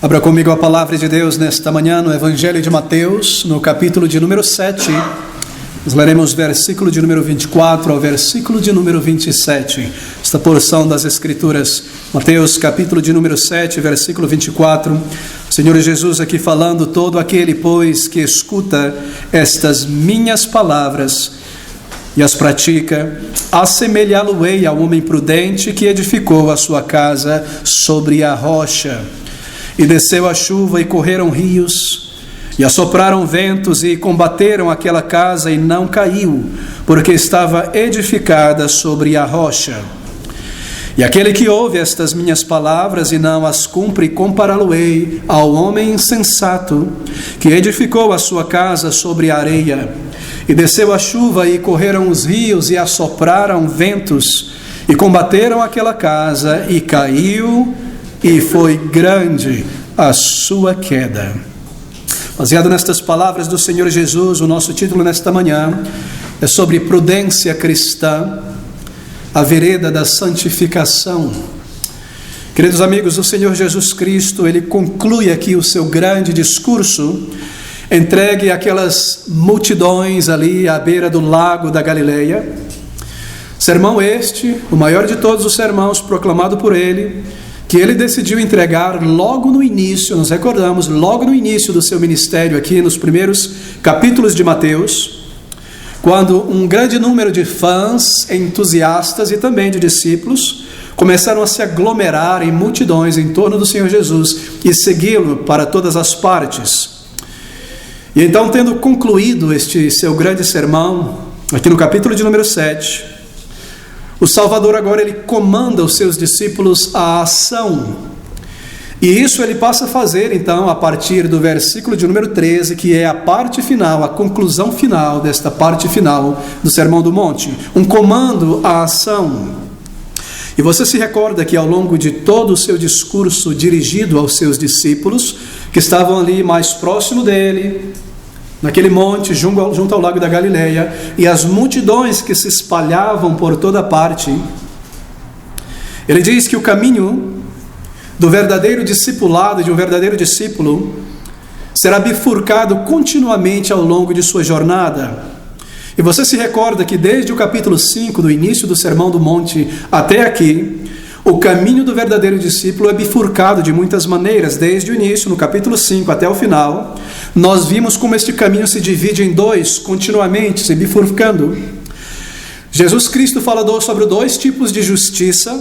Abra comigo a palavra de Deus nesta manhã no Evangelho de Mateus, no capítulo de número 7. Nós leremos versículo de número 24 ao versículo de número 27. Esta porção das Escrituras, Mateus capítulo de número 7, versículo 24. O Senhor Jesus aqui falando: todo aquele, pois, que escuta estas minhas palavras e as pratica, assemelhá-lo-ei ao homem prudente que edificou a sua casa sobre a rocha. E desceu a chuva, e correram rios, e assopraram ventos, e combateram aquela casa, e não caiu, porque estava edificada sobre a rocha. E aquele que ouve estas minhas palavras e não as cumpre, compará-lo-ei ao homem insensato, que edificou a sua casa sobre a areia. E desceu a chuva, e correram os rios, e assopraram ventos, e combateram aquela casa, e caiu, e foi grande a sua queda. Baseado nestas palavras do Senhor Jesus, o nosso título nesta manhã é sobre prudência cristã, a vereda da santificação. Queridos amigos, o Senhor Jesus Cristo, Ele conclui aqui o seu grande discurso, entregue àquelas multidões ali à beira do lago da Galileia. Sermão este, o maior de todos os sermãos proclamado por Ele, que Ele decidiu entregar logo no início, nos recordamos, logo no início do seu ministério aqui nos primeiros capítulos de Mateus, quando um grande número de fãs, entusiastas e também de discípulos começaram a se aglomerar em multidões em torno do Senhor Jesus e segui-lo para todas as partes. E então, tendo concluído este seu grande sermão, aqui no capítulo de número 7, o Salvador agora ele comanda os seus discípulos à ação. E isso ele passa a fazer então a partir do versículo de número 13, que é a parte final, a conclusão final desta parte final do Sermão do Monte. Um comando à ação. E você se recorda que ao longo de todo o seu discurso dirigido aos seus discípulos, que estavam ali mais próximo dele, naquele monte, junto ao lago da Galileia, e as multidões que se espalhavam por toda parte, ele diz que o caminho do verdadeiro discipulado, de um verdadeiro discípulo, será bifurcado continuamente ao longo de sua jornada. E você se recorda que desde o capítulo 5, do início do Sermão do Monte até aqui, o caminho do verdadeiro discípulo é bifurcado de muitas maneiras. Desde o início, no capítulo 5 até o final, nós vimos como este caminho se divide em dois, continuamente se bifurcando. Jesus Cristo falou sobre dois tipos de justiça: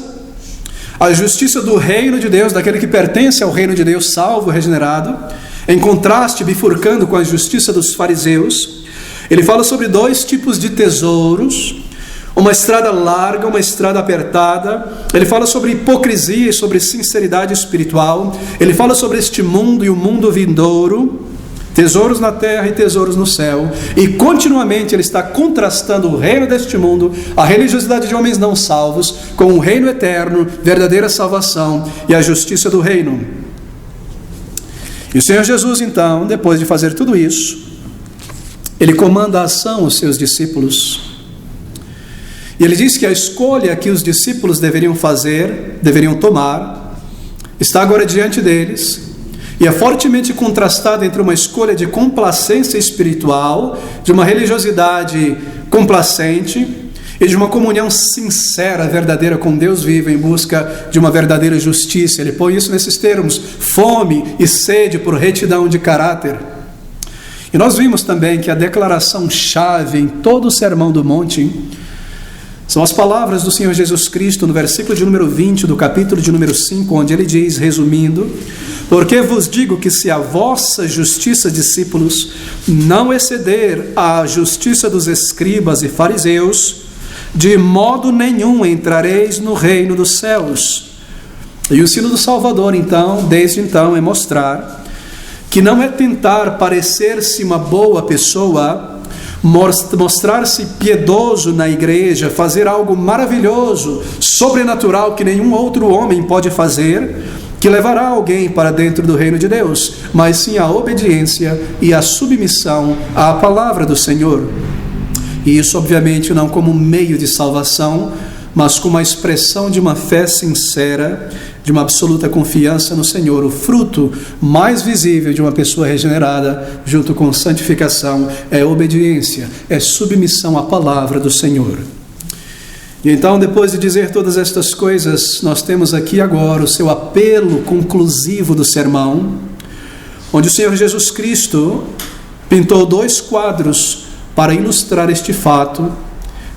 a justiça do reino de Deus, daquele que pertence ao reino de Deus, salvo, regenerado, em contraste, bifurcando com a justiça dos fariseus. Ele fala sobre dois tipos de tesouros: uma estrada larga, uma estrada apertada. Ele fala sobre hipocrisia e sobre sinceridade espiritual. Ele fala sobre este mundo e o mundo vindouro, tesouros na terra e tesouros no céu. E continuamente ele está contrastando o reino deste mundo, a religiosidade de homens não salvos, com o reino eterno, verdadeira salvação e a justiça do reino. E o Senhor Jesus, então, depois de fazer tudo isso, ele comanda a ação aos seus discípulos. E ele diz que a escolha que os discípulos deveriam fazer, deveriam tomar, está agora diante deles, e é fortemente contrastada entre uma escolha de complacência espiritual, de uma religiosidade complacente, e de uma comunhão sincera, verdadeira com Deus vivo, em busca de uma verdadeira justiça. Ele põe isso nesses termos: fome e sede por retidão de caráter. E nós vimos também que a declaração-chave em todo o Sermão do Monte são as palavras do Senhor Jesus Cristo no versículo de número 20 do capítulo de número 5, onde ele diz, resumindo: porque vos digo que se a vossa justiça, discípulos, não exceder a justiça dos escribas e fariseus, de modo nenhum entrareis no reino dos céus. E o ensino do Salvador, então, desde então, é mostrar que não é tentar parecer-se uma boa pessoa, mostrar-se piedoso na igreja, fazer algo maravilhoso, sobrenatural, que nenhum outro homem pode fazer, que levará alguém para dentro do reino de Deus, mas sim a obediência e a submissão à palavra do Senhor. E isso, obviamente, não como meio de salvação, mas como a expressão de uma fé sincera, de uma absoluta confiança no Senhor. O fruto mais visível de uma pessoa regenerada, junto com santificação, é obediência, é submissão à palavra do Senhor. E então, depois de dizer todas estas coisas, nós temos aqui agora o seu apelo conclusivo do sermão, onde o Senhor Jesus Cristo pintou 2 quadros para ilustrar este fato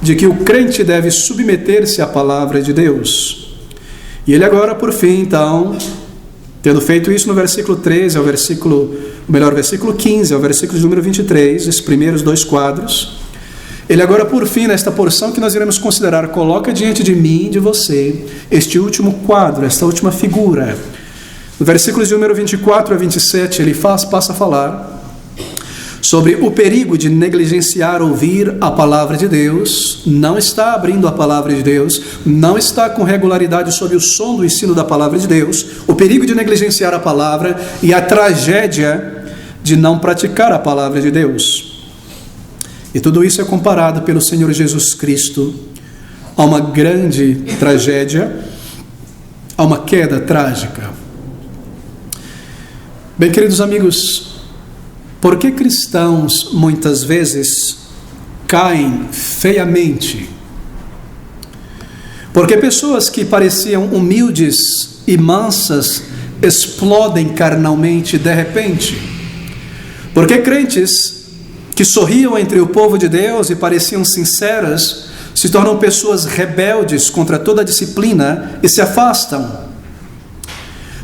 de que o crente deve submeter-se à palavra de Deus. E ele agora, por fim, então, tendo feito isso no versículo 13 ao versículo 15 ao versículo de número 23, esses primeiros 2 quadros, ele agora, por fim, nesta porção que nós iremos considerar, coloca diante de mim e de você este último quadro, esta última figura. No versículo de número 24 a 27, ele passa a falar sobre o perigo de negligenciar ouvir a palavra de Deus, não está abrindo a palavra de Deus, não está com regularidade sob o som do ensino da palavra de Deus, o perigo de negligenciar a palavra e a tragédia de não praticar a palavra de Deus. E tudo isso é comparado pelo Senhor Jesus Cristo a uma grande tragédia, a uma queda trágica. Bem, queridos amigos, por que cristãos muitas vezes caem feiamente? Porque pessoas que pareciam humildes e mansas explodem carnalmente de repente? Porque crentes que sorriam entre o povo de Deus e pareciam sinceras se tornam pessoas rebeldes contra toda a disciplina e se afastam?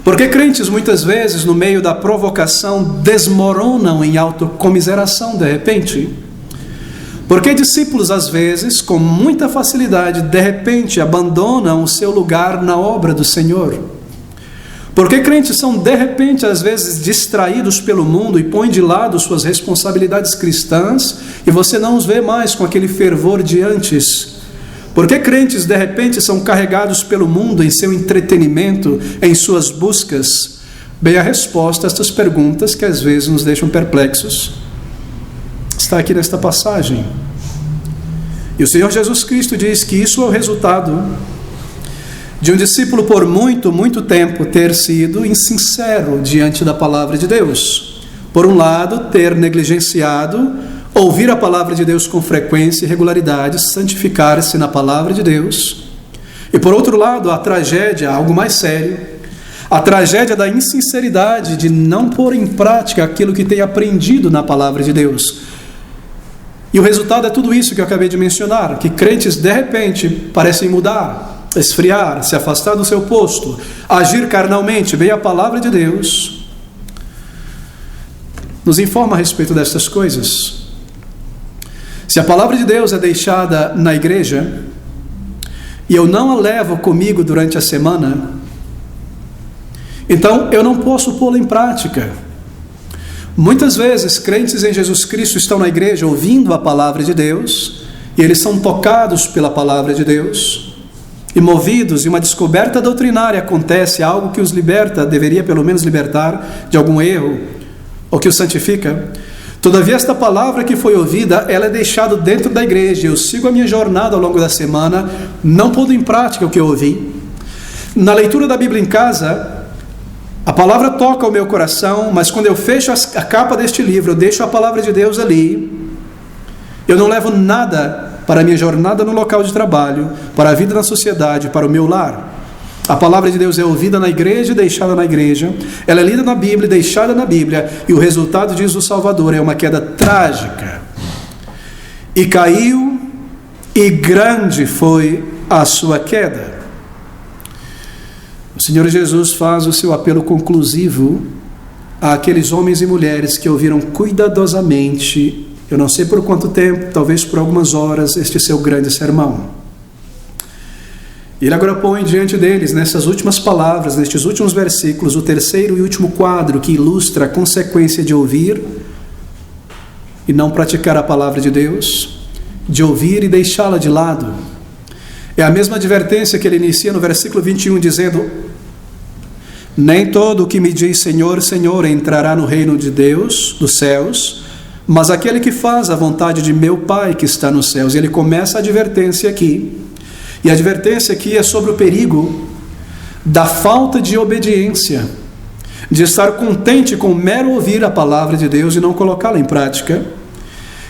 Porque crentes muitas vezes no meio da provocação desmoronam em autocomiseração de repente? Porque discípulos às vezes com muita facilidade de repente abandonam o seu lugar na obra do Senhor? Porque crentes são de repente às vezes distraídos pelo mundo e põem de lado suas responsabilidades cristãs e você não os vê mais com aquele fervor de antes? Porque crentes de repente são carregados pelo mundo em seu entretenimento, em suas buscas? Bem, a resposta a estas perguntas que às vezes nos deixam perplexos está aqui nesta passagem. E o Senhor Jesus Cristo diz que isso é o resultado de um discípulo por muito tempo ter sido insincero diante da palavra de Deus. Por um lado, ter negligenciado ouvir a palavra de Deus com frequência e regularidade, santificar-se na palavra de Deus. E por outro lado, a tragédia, algo mais sério, a tragédia da insinceridade de não pôr em prática aquilo que tem aprendido na palavra de Deus. E o resultado é tudo isso que eu acabei de mencionar, que crentes de repente parecem mudar, esfriar, se afastar do seu posto, agir carnalmente. Bem, a palavra de Deus nos informa a respeito destas coisas. Se a palavra de Deus é deixada na igreja e eu não a levo comigo durante a semana, então eu não posso pô-la em prática. Muitas vezes crentes em Jesus Cristo estão na igreja ouvindo a palavra de Deus e eles são tocados pela palavra de Deus e movidos, e uma descoberta doutrinária acontece, algo que os liberta, deveria pelo menos libertar de algum erro ou que os santifica. Todavia, esta palavra que foi ouvida, ela é deixada dentro da igreja. Eu sigo a minha jornada ao longo da semana, não pondo em prática o que eu ouvi. Na leitura da Bíblia em casa, a palavra toca o meu coração, mas quando eu fecho a capa deste livro, eu deixo a palavra de Deus ali, eu não levo nada para a minha jornada no local de trabalho, para a vida na sociedade, para o meu lar. A palavra de Deus é ouvida na igreja e deixada na igreja. Ela é lida na Bíblia e deixada na Bíblia. E o resultado, diz o Salvador, é uma queda trágica. E caiu, e grande foi a sua queda. O Senhor Jesus faz o seu apelo conclusivo àqueles homens e mulheres que ouviram cuidadosamente, eu não sei por quanto tempo, talvez por algumas horas, este seu grande sermão. Ele agora põe diante deles, nessas últimas palavras, nestes últimos versículos, o terceiro e último quadro que ilustra a consequência de ouvir e não praticar a palavra de Deus, de ouvir e deixá-la de lado. É a mesma advertência que ele inicia no versículo 21, dizendo: nem todo o que me diz Senhor, Senhor entrará no reino de Deus, dos céus, mas aquele que faz a vontade de meu Pai que está nos céus. E ele começa a advertência aqui. E a advertência aqui é sobre o perigo da falta de obediência, de estar contente com mero ouvir a palavra de Deus e não colocá-la em prática.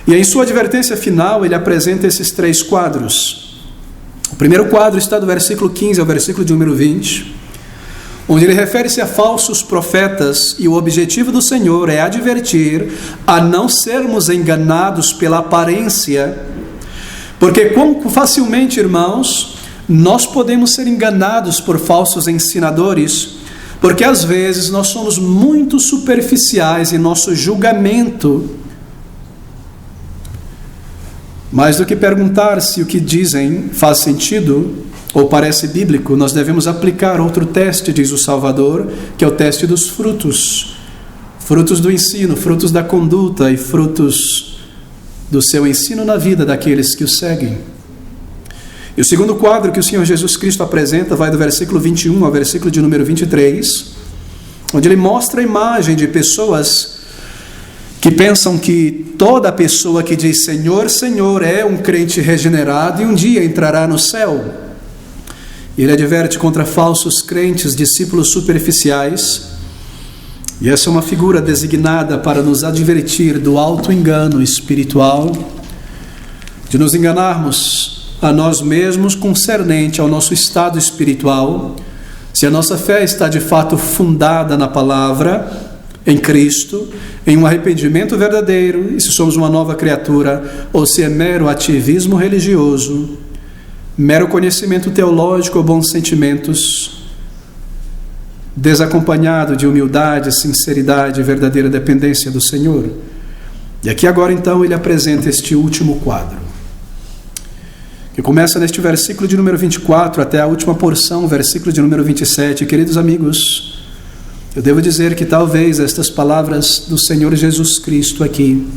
E em sua advertência final, ele apresenta esses 3 quadros. O primeiro quadro está do versículo 15 ao versículo de número 20, onde ele refere-se a falsos profetas, e o objetivo do Senhor é advertir a não sermos enganados pela aparência, porque quão facilmente, irmãos, nós podemos ser enganados por falsos ensinadores, porque às vezes nós somos muito superficiais em nosso julgamento. Mais do que perguntar se o que dizem faz sentido ou parece bíblico, nós devemos aplicar outro teste, diz o Salvador, que é o teste dos frutos. Frutos do ensino, frutos da conduta e frutos do seu ensino na vida daqueles que o seguem. E o segundo quadro que o Senhor Jesus Cristo apresenta vai do versículo 21 ao versículo de número 23, onde ele mostra a imagem de pessoas que pensam que toda pessoa que diz Senhor, Senhor é um crente regenerado e um dia entrará no céu. E ele adverte contra falsos crentes, discípulos superficiais, e essa é uma figura designada para nos advertir do auto-engano espiritual, de nos enganarmos a nós mesmos concernente ao nosso estado espiritual, se a nossa fé está de fato fundada na palavra, em Cristo, em um arrependimento verdadeiro, e se somos uma nova criatura, ou se é mero ativismo religioso, mero conhecimento teológico ou bons sentimentos, desacompanhado de humildade, sinceridade e verdadeira dependência do Senhor. E aqui agora então ele apresenta este último quadro, que começa neste versículo de número 24 até a última porção, versículo de número 27. Queridos amigos, eu devo dizer que talvez estas palavras do Senhor Jesus Cristo aqui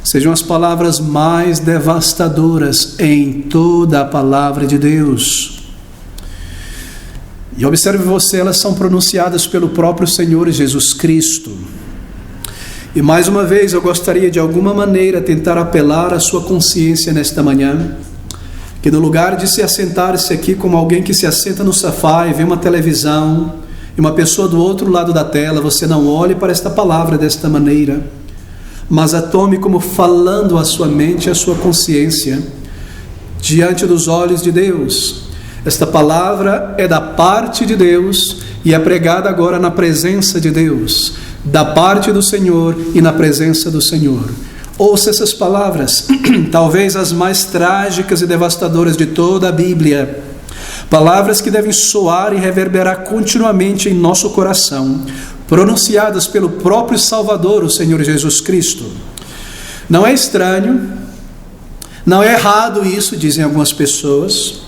sejam as palavras mais devastadoras em toda a palavra de Deus. E observe você, elas são pronunciadas pelo próprio Senhor Jesus Cristo. E mais uma vez eu gostaria de alguma maneira tentar apelar à sua consciência nesta manhã, que no lugar de se assentar-se aqui como alguém que se assenta no sofá e vê uma televisão e uma pessoa do outro lado da tela, você não olhe para esta palavra desta maneira, mas a tome como falando à sua mente e à sua consciência diante dos olhos de Deus. Esta palavra é da parte de Deus e é pregada agora na presença de Deus, da parte do Senhor e na presença do Senhor. Ouça essas palavras, talvez as mais trágicas e devastadoras de toda a Bíblia, palavras que devem soar e reverberar continuamente em nosso coração, pronunciadas pelo próprio Salvador, o Senhor Jesus Cristo. Não é estranho, não é errado isso, dizem algumas pessoas.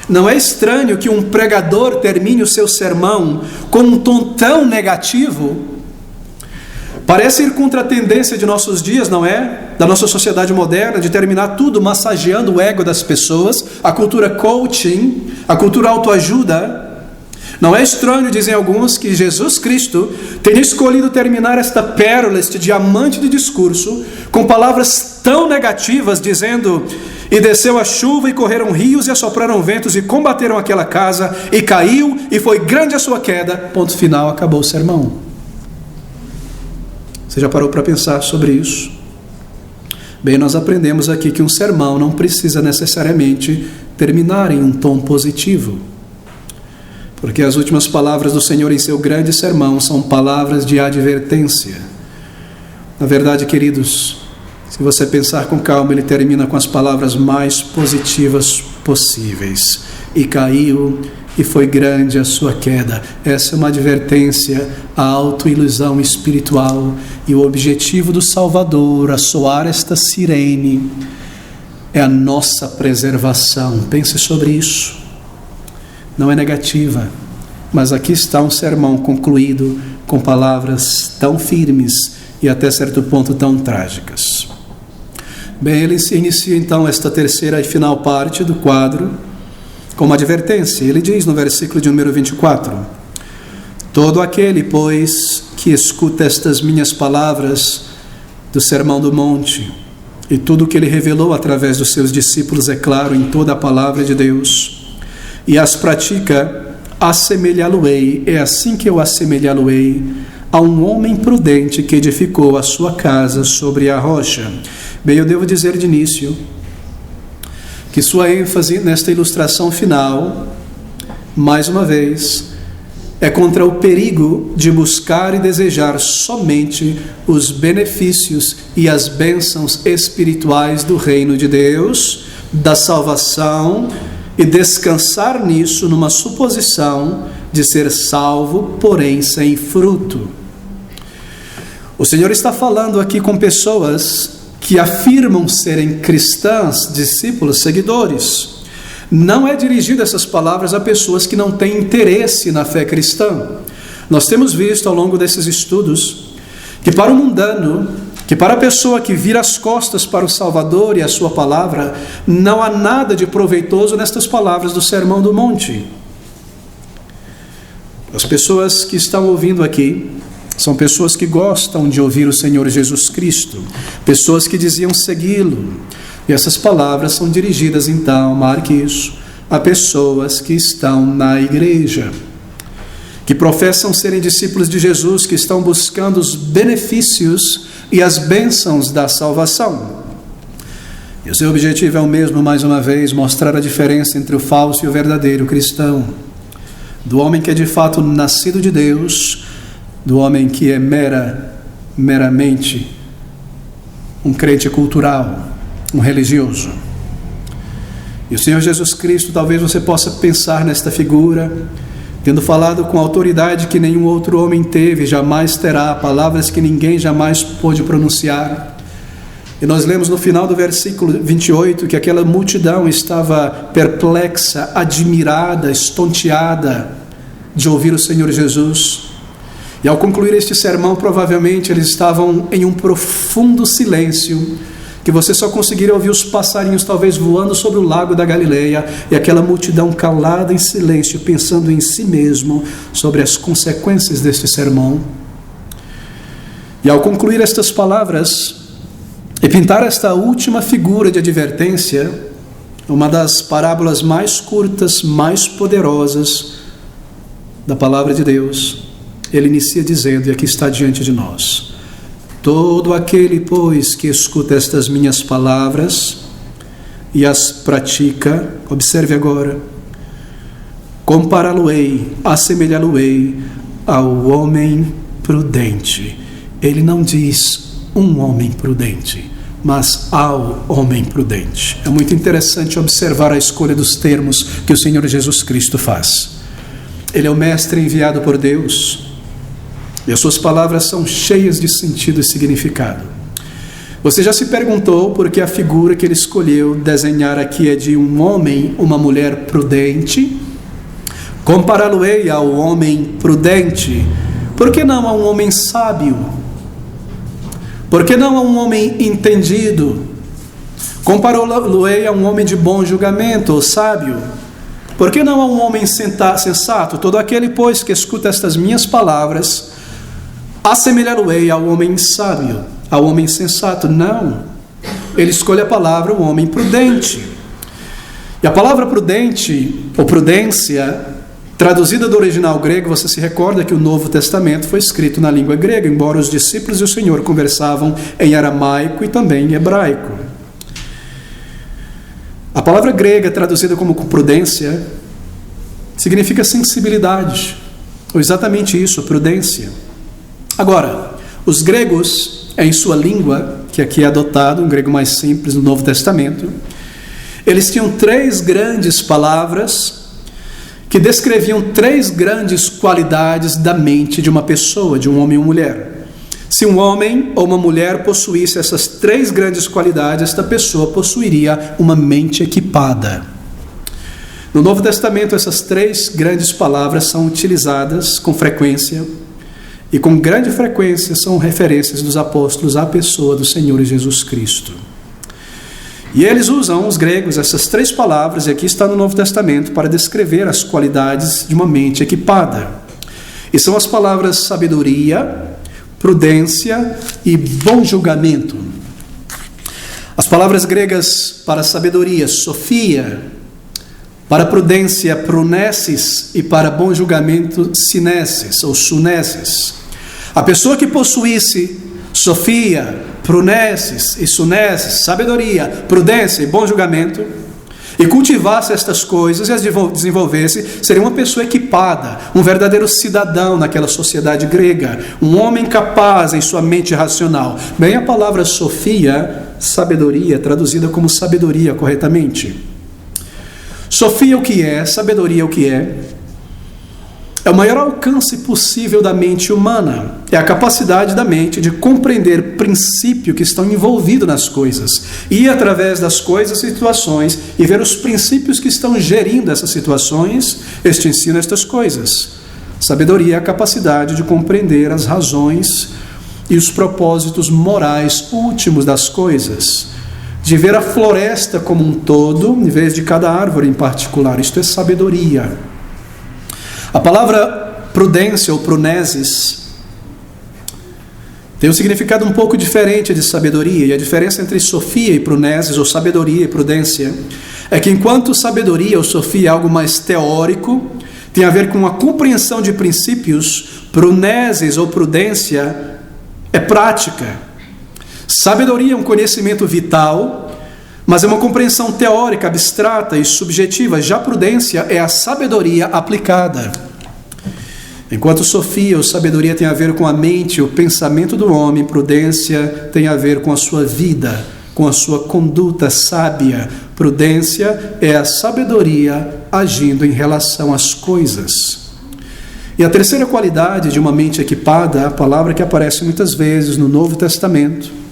Não é estranho que um pregador termine o seu sermão com um tom tão negativo. Parece ir contra a tendência de nossos dias, não é? Da nossa sociedade moderna, de terminar tudo massageando o ego das pessoas, a cultura coaching, a cultura autoajuda. Não é estranho, dizem alguns, que Jesus Cristo tenha escolhido terminar esta pérola, este diamante de discurso, com palavras tão negativas, dizendo: e desceu a chuva, e correram rios, e assopraram ventos, e combateram aquela casa, e caiu, e foi grande a sua queda. Ponto final, acabou o sermão. Você já parou para pensar sobre isso? Bem, nós aprendemos aqui que um sermão não precisa necessariamente terminar em um tom positivo, porque as últimas palavras do Senhor em seu grande sermão são palavras de advertência. Na verdade, queridos, se você pensar com calma, ele termina com as palavras mais positivas possíveis. E caiu, e foi grande a sua queda. Essa é uma advertência à autoilusão espiritual, e o objetivo do Salvador, a soar esta sirene, é a nossa preservação. Pense sobre isso. Não é negativa, mas aqui está um sermão concluído com palavras tão firmes e até certo ponto tão trágicas. Bem, ele inicia então esta terceira e final parte do quadro com uma advertência. Ele diz no versículo de número 24: todo aquele, pois, que escuta estas minhas palavras do Sermão do Monte, e tudo o que ele revelou através dos seus discípulos, é claro, em toda a palavra de Deus, e as pratica, assemelhá-lo-ei, é assim que eu assemelhá-lo-ei a um homem prudente que edificou a sua casa sobre a rocha. Bem, eu devo dizer de início que sua ênfase nesta ilustração final, mais uma vez, é contra o perigo de buscar e desejar somente os benefícios e as bênçãos espirituais do reino de Deus, da salvação, e descansar nisso numa suposição de ser salvo, porém sem fruto. O Senhor está falando aqui com pessoas que afirmam serem cristãs, discípulos, seguidores. Não é dirigido essas palavras a pessoas que não têm interesse na fé cristã. Nós temos visto ao longo desses estudos que para o mundano, que para a pessoa que vira as costas para o Salvador e a sua palavra, não há nada de proveitoso nestas palavras do Sermão do Monte. As pessoas que estão ouvindo aqui são pessoas que gostam de ouvir o Senhor Jesus Cristo, pessoas que diziam segui-lo. E essas palavras são dirigidas, então, marque isso, a pessoas que estão na igreja, que professam serem discípulos de Jesus, que estão buscando os benefícios e as bênçãos da salvação. E o seu objetivo é o mesmo, mais uma vez, mostrar a diferença entre o falso e o verdadeiro cristão, do homem que é de fato nascido de Deus, do homem que é meramente um crente cultural, um religioso. E o Senhor Jesus Cristo, talvez você possa pensar nesta figura, tendo falado com autoridade que nenhum outro homem teve, jamais terá, palavras que ninguém jamais pôde pronunciar. E nós lemos no final do versículo 28 que aquela multidão estava perplexa, admirada, estonteada de ouvir o Senhor Jesus. E ao concluir este sermão, provavelmente eles estavam em um profundo silêncio, que você só conseguiria ouvir os passarinhos talvez voando sobre o lago da Galileia, e aquela multidão calada em silêncio, pensando em si mesmo sobre as consequências deste sermão. E ao concluir estas palavras e pintar esta última figura de advertência, uma das parábolas mais curtas, mais poderosas da palavra de Deus, ele inicia dizendo, e aqui está diante de nós: todo aquele, pois, que escuta estas minhas palavras e as pratica, observe agora, compará-lo-ei, assemelhá-lo-ei ao homem prudente. Ele não diz um homem prudente, mas ao homem prudente. É muito interessante observar a escolha dos termos que o Senhor Jesus Cristo faz. Ele é o mestre enviado por Deus, e as suas palavras são cheias de sentido e significado. Você já se perguntou por que a figura que ele escolheu desenhar aqui é de um homem, uma mulher prudente? Compará-lo-ei ao homem prudente. Por que não a um homem sábio? Por que não a um homem entendido? Compará-lo-ei a um homem de bom julgamento ou sábio? Por que não a um homem sensato? Todo aquele, pois, que escuta estas minhas palavras, assemelhá-lo-ei ao homem sábio, ao homem sensato. Não, ele escolhe a palavra, o homem prudente. E a palavra prudente, ou prudência, traduzida do original grego, você se recorda que o Novo Testamento foi escrito na língua grega, embora os discípulos e o Senhor conversavam em aramaico e também em hebraico. A palavra grega, traduzida como prudência, significa sensibilidade, ou exatamente isso, prudência. Agora, os gregos, em sua língua, que aqui é adotado, um grego mais simples no Novo Testamento, eles tinham 3 grandes palavras que descreviam 3 grandes qualidades da mente de uma pessoa, de um homem ou mulher. Se um homem ou uma mulher possuísse essas 3 grandes qualidades, esta pessoa possuiria uma mente equipada. No Novo Testamento, essas 3 grandes palavras são utilizadas com frequência, e com grande frequência são referências dos apóstolos à pessoa do Senhor Jesus Cristo. E eles usam, os gregos, essas 3 palavras, e aqui está no Novo Testamento, para descrever as qualidades de uma mente equipada. E são as palavras sabedoria, prudência e bom julgamento. As palavras gregas para sabedoria, sofia, Para prudência, prunesis, e para bom julgamento, sinesis ou sunesis. A pessoa que possuísse sofia, prunesis e sunesis, sabedoria, prudência e bom julgamento, e cultivasse estas coisas e as desenvolvesse, seria uma pessoa equipada, um verdadeiro cidadão naquela sociedade grega, um homem capaz em sua mente racional. Bem, a palavra sofia, sabedoria, traduzida como sabedoria corretamente. Sofia o que é, sabedoria o que é o maior alcance possível da mente humana. É a capacidade da mente de compreender princípios que estão envolvidos nas coisas, ir através das coisas e situações e ver os princípios que estão gerindo essas situações. Este ensina estas coisas. Sabedoria é a capacidade de compreender as razões e os propósitos morais últimos das coisas, de ver a floresta como um todo, em vez de cada árvore em particular. Isto é sabedoria. A palavra prudência ou prunesis tem um significado um pouco diferente de sabedoria, e a diferença entre sofia e prunesis, ou sabedoria e prudência, é que enquanto sabedoria ou sofia é algo mais teórico, tem a ver com a compreensão de princípios, prunesis ou prudência é prática. Sabedoria é um conhecimento vital, mas é uma compreensão teórica, abstrata e subjetiva. Já prudência é a sabedoria aplicada. Enquanto sofia ou sabedoria tem a ver com a mente, o pensamento do homem, prudência tem a ver com a sua vida, com a sua conduta sábia. Prudência é a sabedoria agindo em relação às coisas. E a terceira qualidade de uma mente equipada, a palavra que aparece muitas vezes no Novo Testamento,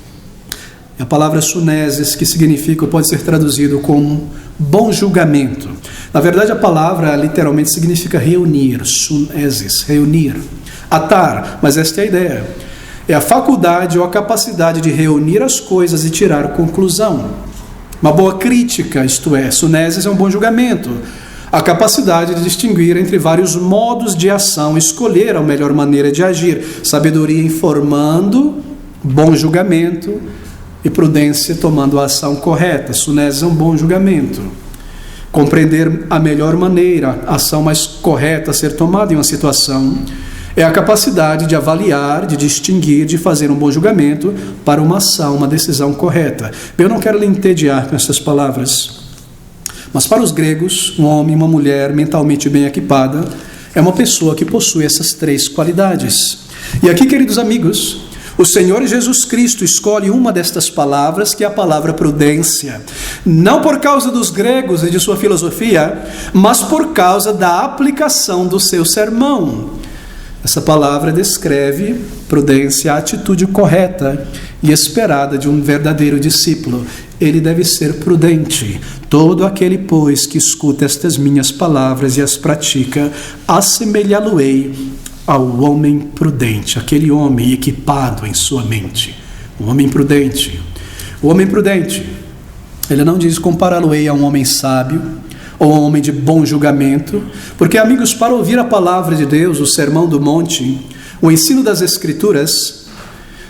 a palavra sunesis, que significa, pode ser traduzido como bom julgamento. Na verdade, a palavra literalmente significa reunir, sunesis, reunir, atar, mas esta é a ideia. É a faculdade ou a capacidade de reunir as coisas e tirar conclusão. Uma boa crítica, isto é, sunesis é um bom julgamento. A capacidade de distinguir entre vários modos de ação, escolher a melhor maneira de agir. Sabedoria informando, bom julgamento, e prudência tomando a ação correta. Sunesis é um bom julgamento. Compreender a melhor maneira, a ação mais correta a ser tomada em uma situação, é a capacidade de avaliar, de distinguir, de fazer um bom julgamento para uma ação, uma decisão correta. Eu não quero lhe entediar com essas palavras, mas para os gregos, um homem e uma mulher mentalmente bem equipada é uma pessoa que possui essas três qualidades. E aqui, queridos amigos, o Senhor Jesus Cristo escolhe uma destas palavras, que é a palavra prudência, não por causa dos gregos e de sua filosofia, mas por causa da aplicação do seu sermão. Essa palavra descreve prudência, a atitude correta e esperada de um verdadeiro discípulo. Ele deve ser prudente. Todo aquele, pois, que escuta estas minhas palavras e as pratica, assemelhá-lo-ei ao homem prudente, aquele homem equipado em sua mente. Um homem prudente. O homem prudente, ele não diz compará-lo-ei a um homem sábio ou a um homem de bom julgamento, porque, amigos, para ouvir a palavra de Deus, o sermão do monte, o ensino das Escrituras,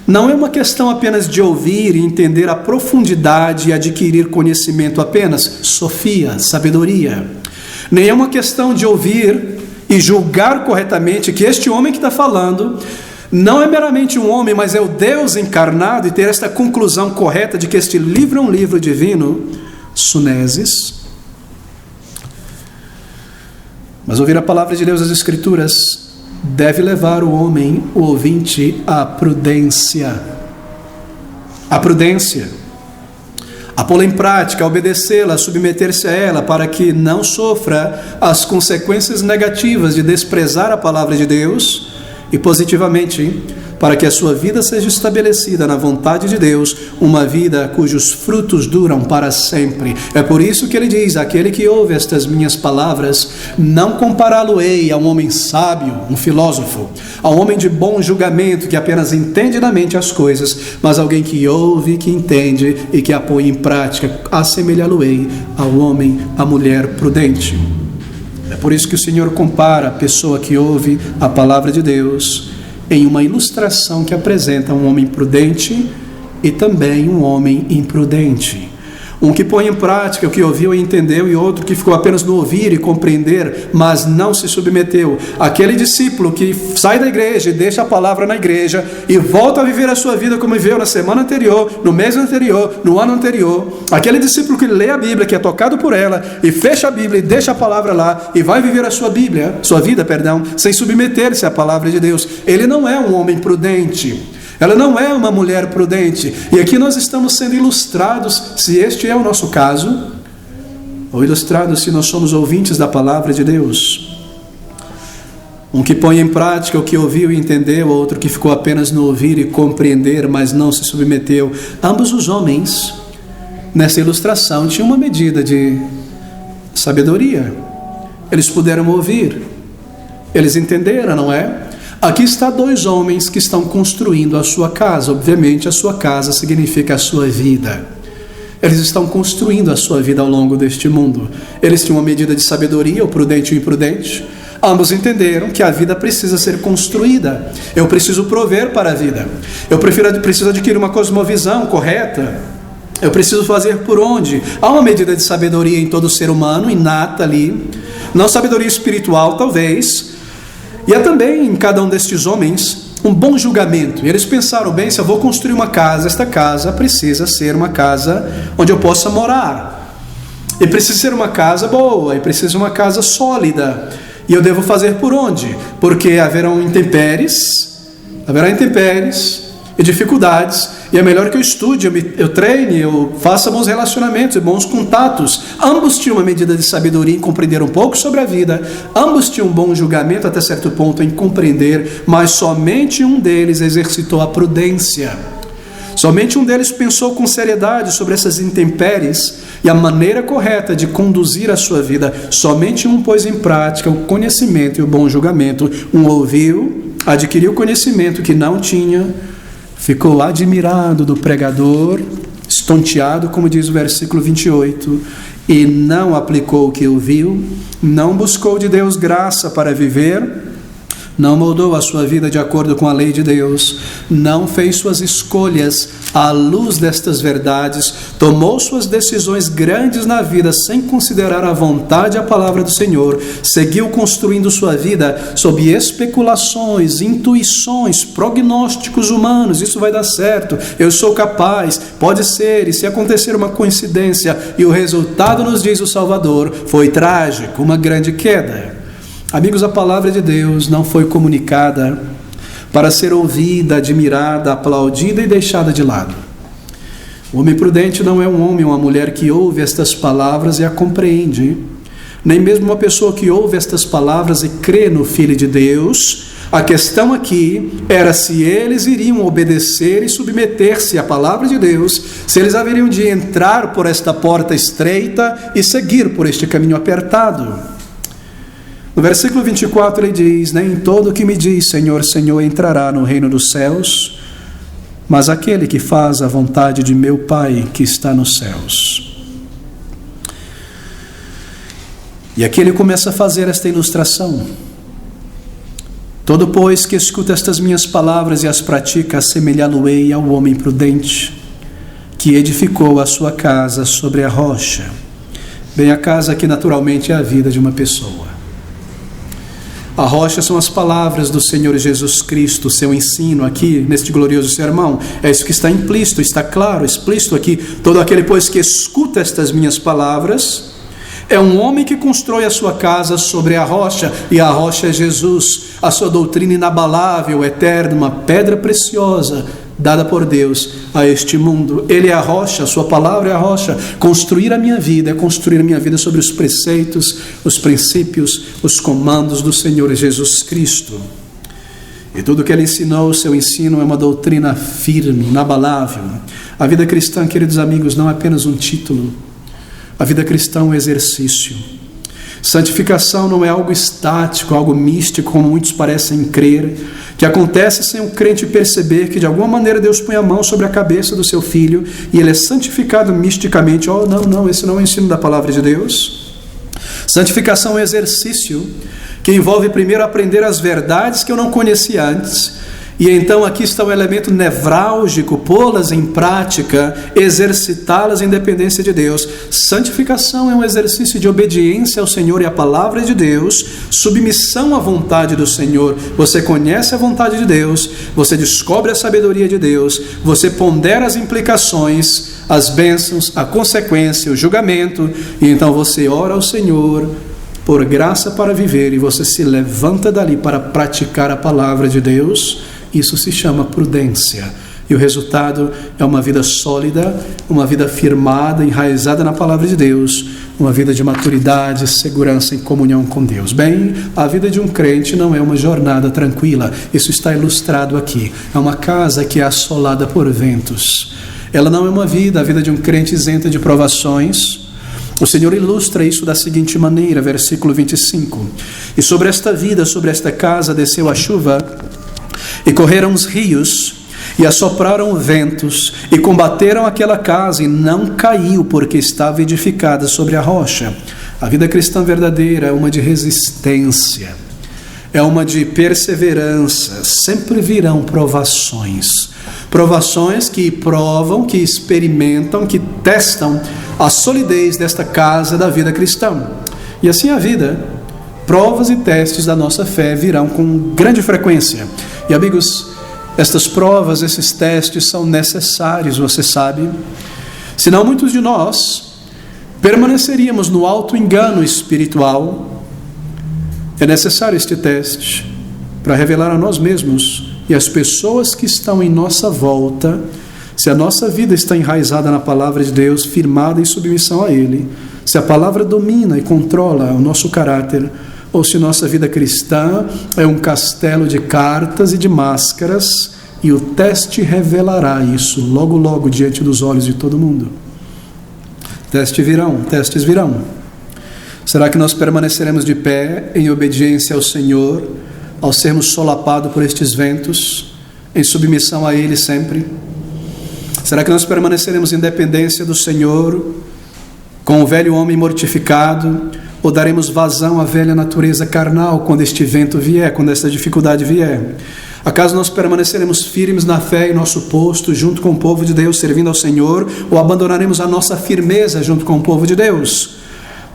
não é uma questão apenas de ouvir e entender a profundidade e adquirir conhecimento apenas, sofia, sabedoria. Nem é uma questão de ouvir e julgar corretamente que este homem que está falando não é meramente um homem, mas é o Deus encarnado, e ter esta conclusão correta de que este livro é um livro divino, sunesis. Mas ouvir a palavra de Deus, as Escrituras, deve levar o homem, o ouvinte, à prudência. A prudência. A pô-la em prática, a obedecê-la, a submeter-se a ela, para que não sofra as consequências negativas de desprezar a palavra de Deus, e positivamente, para que a sua vida seja estabelecida na vontade de Deus, uma vida cujos frutos duram para sempre. É por isso que ele diz: aquele que ouve estas minhas palavras, não compará-lo-ei a um homem sábio, um filósofo, a um homem de bom julgamento, que apenas entende na mente as coisas, mas alguém que ouve, que entende e que a põe em prática. Assemelhá-lo-ei ao homem, à mulher prudente. É por isso que o Senhor compara a pessoa que ouve a palavra de Deus em uma ilustração que apresenta um homem prudente e também um homem imprudente. Um que põe em prática o que ouviu e entendeu, e outro que ficou apenas no ouvir e compreender, mas não se submeteu. Aquele discípulo que sai da igreja e deixa a palavra na igreja e volta a viver a sua vida como viveu na semana anterior, no mês anterior, no ano anterior. Aquele discípulo que lê a Bíblia, que é tocado por ela, e fecha a Bíblia e deixa a palavra lá, e vai viver a sua vida, sem submeter-se à palavra de Deus. Ele não é um homem prudente. Ela não é uma mulher prudente. E aqui nós estamos sendo ilustrados, se este é o nosso caso, ou ilustrados se nós somos ouvintes da palavra de Deus. Um que põe em prática o que ouviu e entendeu, outro que ficou apenas no ouvir e compreender, mas não se submeteu. Ambos os homens, nessa ilustração, tinham uma medida de sabedoria. Eles puderam ouvir, eles entenderam, não é? Aqui está dois homens que estão construindo a sua casa. Obviamente a sua casa significa a sua vida. Eles estão construindo a sua vida ao longo deste mundo. Eles tinham uma medida de sabedoria, o prudente e o imprudente. Ambos entenderam que a vida precisa ser construída. Eu preciso prover para a vida. Eu preciso adquirir uma cosmovisão correta. Eu preciso fazer por onde? Há uma medida de sabedoria em todo ser humano, inata ali. Não sabedoria espiritual, talvez. E há também em cada um destes homens um bom julgamento. E eles pensaram, bem, se eu vou construir uma casa, esta casa precisa ser uma casa onde eu possa morar. E precisa ser uma casa boa, e precisa ser uma casa sólida. E eu devo fazer por onde? Porque haverá intempéries e dificuldades, e é melhor que eu estude, eu treine, eu faça bons relacionamentos e bons contatos. Ambos tinham uma medida de sabedoria em compreender um pouco sobre a vida, ambos tinham um bom julgamento até certo ponto em compreender, mas somente um deles exercitou a prudência. Somente um deles pensou com seriedade sobre essas intempéries e a maneira correta de conduzir a sua vida. Somente um pôs em prática o conhecimento e o bom julgamento. Um ouviu, adquiriu conhecimento que não tinha, ficou admirado do pregador, estonteado, como diz o versículo 28, e não aplicou o que ouviu, não buscou de Deus graça para viver, não moldou a sua vida de acordo com a lei de Deus, não fez suas escolhas à luz destas verdades, tomou suas decisões grandes na vida sem considerar a vontade e a palavra do Senhor, seguiu construindo sua vida sob especulações, intuições, prognósticos humanos. Isso vai dar certo, eu sou capaz, pode ser, e se acontecer uma coincidência, e o resultado, nos diz o Salvador, foi trágico, uma grande queda. Amigos, a palavra de Deus não foi comunicada para ser ouvida, admirada, aplaudida e deixada de lado. O homem prudente não é um homem ou uma mulher que ouve estas palavras e a compreende, nem mesmo uma pessoa que ouve estas palavras e crê no Filho de Deus. A questão aqui era se eles iriam obedecer e submeter-se à palavra de Deus, se eles haveriam de entrar por esta porta estreita e seguir por este caminho apertado. No versículo 24 ele diz: nem todo que me diz Senhor, Senhor entrará no reino dos céus, mas aquele que faz a vontade de meu Pai que está nos céus. E aqui ele começa a fazer esta ilustração. Todo, pois, que escuta estas minhas palavras e as pratica, assemelhá-lo-ei ao homem prudente, que edificou a sua casa sobre a rocha. Bem, a casa aqui naturalmente é a vida de uma pessoa. A rocha são as palavras do Senhor Jesus Cristo, seu ensino aqui neste glorioso sermão. É isso que está implícito, está claro, explícito aqui. Todo aquele, pois, que escuta estas minhas palavras, é um homem que constrói a sua casa sobre a rocha, e a rocha é Jesus, a sua doutrina inabalável, eterna, uma pedra preciosa, dada por Deus a este mundo. Ele é a rocha, a sua palavra é a rocha. Construir a minha vida é construir a minha vida sobre os preceitos, os princípios, os comandos do Senhor Jesus Cristo. E tudo que ele ensinou, seu ensino é uma doutrina firme, inabalável. A vida cristã, queridos amigos, não é apenas um título. A vida cristã é um exercício. Santificação não é algo estático, algo místico, como muitos parecem crer, que acontece sem o crente perceber que de alguma maneira Deus põe a mão sobre a cabeça do seu filho e ele é santificado misticamente. Oh, não, esse não é o ensino da palavra de Deus. Santificação é um exercício que envolve primeiro aprender as verdades que eu não conhecia antes, E então aqui está o elemento nevrálgico: pô-las em prática, exercitá-las em dependência de Deus. Santificação é um exercício de obediência ao Senhor e à palavra de Deus, submissão à vontade do Senhor. Você conhece a vontade de Deus, você descobre a sabedoria de Deus, você pondera as implicações, as bênçãos, a consequência, o julgamento, e então você ora ao Senhor por graça para viver, e você se levanta dali para praticar a palavra de Deus. Isso se chama prudência. E o resultado é uma vida sólida, uma vida firmada, enraizada na palavra de Deus, uma vida de maturidade, segurança em comunhão com Deus. Bem, a vida de um crente não é uma jornada tranquila. Isso está ilustrado aqui. É uma casa que é assolada por ventos. Ela não é uma vida, a vida de um crente isenta de provações. O Senhor ilustra isso da seguinte maneira, versículo 25: E sobre esta vida, sobre esta casa, desceu a chuva, e correram os rios, e assopraram ventos, e combateram aquela casa, e não caiu, porque estava edificada sobre a rocha. A vida cristã verdadeira é uma de resistência, é uma de perseverança. Sempre virão provações. Provações que provam, que experimentam, que testam a solidez desta casa da vida cristã. E assim a vida, provas e testes da nossa fé virão com grande frequência. E amigos, estas provas, esses testes são necessários, você sabe. Senão muitos de nós permaneceríamos no auto-engano espiritual. É necessário este teste para revelar a nós mesmos e as pessoas que estão em nossa volta se a nossa vida está enraizada na palavra de Deus, firmada em submissão a Ele, se a palavra domina e controla o nosso caráter, ou se nossa vida cristã é um castelo de cartas e de máscaras, e o teste revelará isso logo, logo, diante dos olhos de todo mundo. Testes virão. Será que nós permaneceremos de pé em obediência ao Senhor, ao sermos solapados por estes ventos, em submissão a Ele sempre? Será que nós permaneceremos em dependência do Senhor, com o velho homem mortificado, ou daremos vazão à velha natureza carnal quando este vento vier, quando esta dificuldade vier? Acaso nós permaneceremos firmes na fé em nosso posto, junto com o povo de Deus, servindo ao Senhor, ou abandonaremos a nossa firmeza junto com o povo de Deus?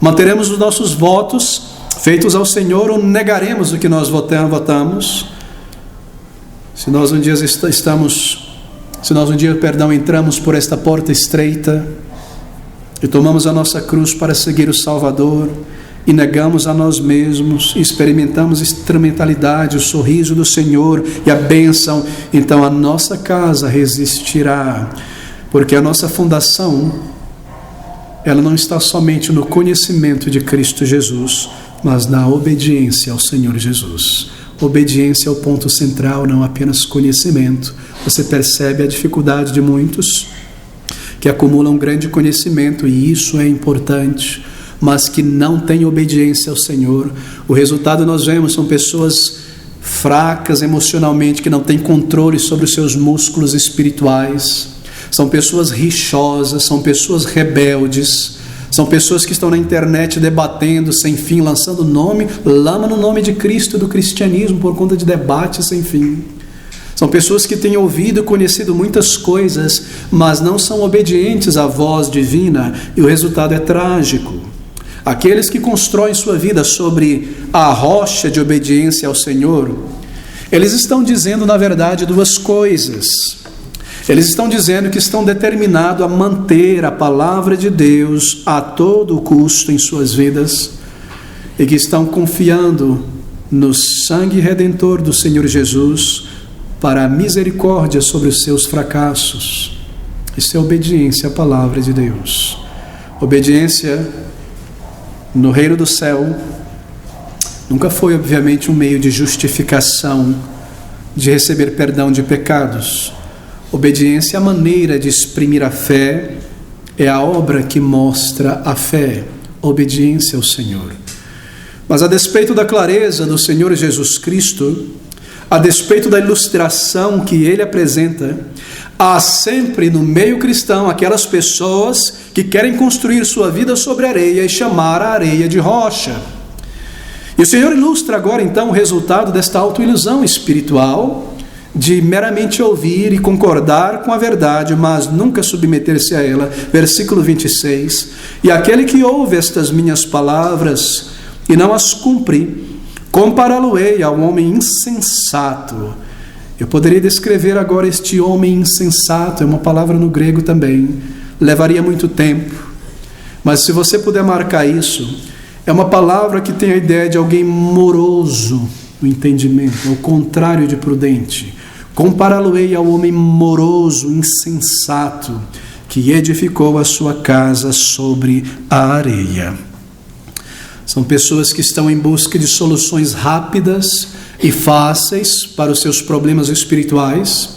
Manteremos os nossos votos feitos ao Senhor, ou negaremos o que nós votamos? Se nós um dia entramos por esta porta estreita e tomamos a nossa cruz para seguir o Salvador, e negamos a nós mesmos, e experimentamos instrumentalidade, o sorriso do Senhor e a bênção, então a nossa casa resistirá, porque a nossa fundação, ela não está somente no conhecimento de Cristo Jesus, mas na obediência ao Senhor Jesus. Obediência é o ponto central, não apenas conhecimento. Você percebe a dificuldade de muitos que acumulam grande conhecimento, e isso é importante, mas que não têm obediência ao Senhor. O resultado nós vemos, são pessoas fracas emocionalmente, que não têm controle sobre os seus músculos espirituais, são pessoas rixosas, são pessoas rebeldes, são pessoas que estão na internet debatendo sem fim, lançando lama no nome de Cristo e do cristianismo por conta de debates sem fim. São pessoas que têm ouvido e conhecido muitas coisas, mas não são obedientes à voz divina, e o resultado é trágico. Aqueles que constroem sua vida sobre a rocha de obediência ao Senhor, eles estão dizendo, na verdade, duas coisas. Eles estão dizendo que estão determinados a manter a palavra de Deus a todo custo em suas vidas, e que estão confiando no sangue redentor do Senhor Jesus para a misericórdia sobre os seus fracassos. Isso é obediência à palavra de Deus. Obediência no reino do céu nunca foi, obviamente, um meio de justificação, de receber perdão de pecados. Obediência é a maneira de exprimir a fé, é a obra que mostra a fé, obediência ao Senhor. Mas a despeito da clareza do Senhor Jesus Cristo, a despeito da ilustração que Ele apresenta, há sempre no meio cristão aquelas pessoas que querem construir sua vida sobre areia e chamar a areia de rocha. E o Senhor ilustra agora então o resultado desta autoilusão espiritual, de meramente ouvir e concordar com a verdade, mas nunca submeter-se a ela. Versículo 26. E aquele que ouve estas minhas palavras e não as cumpre, compará-lo-ei ao homem insensato. Eu poderia descrever agora este homem insensato, é uma palavra no grego também, levaria muito tempo, mas se você puder marcar isso, é uma palavra que tem a ideia de alguém moroso no entendimento, ao contrário de prudente. Compará-lo-ei ao homem moroso, insensato, que edificou a sua casa sobre a areia. São pessoas que estão em busca de soluções rápidas e fáceis para os seus problemas espirituais,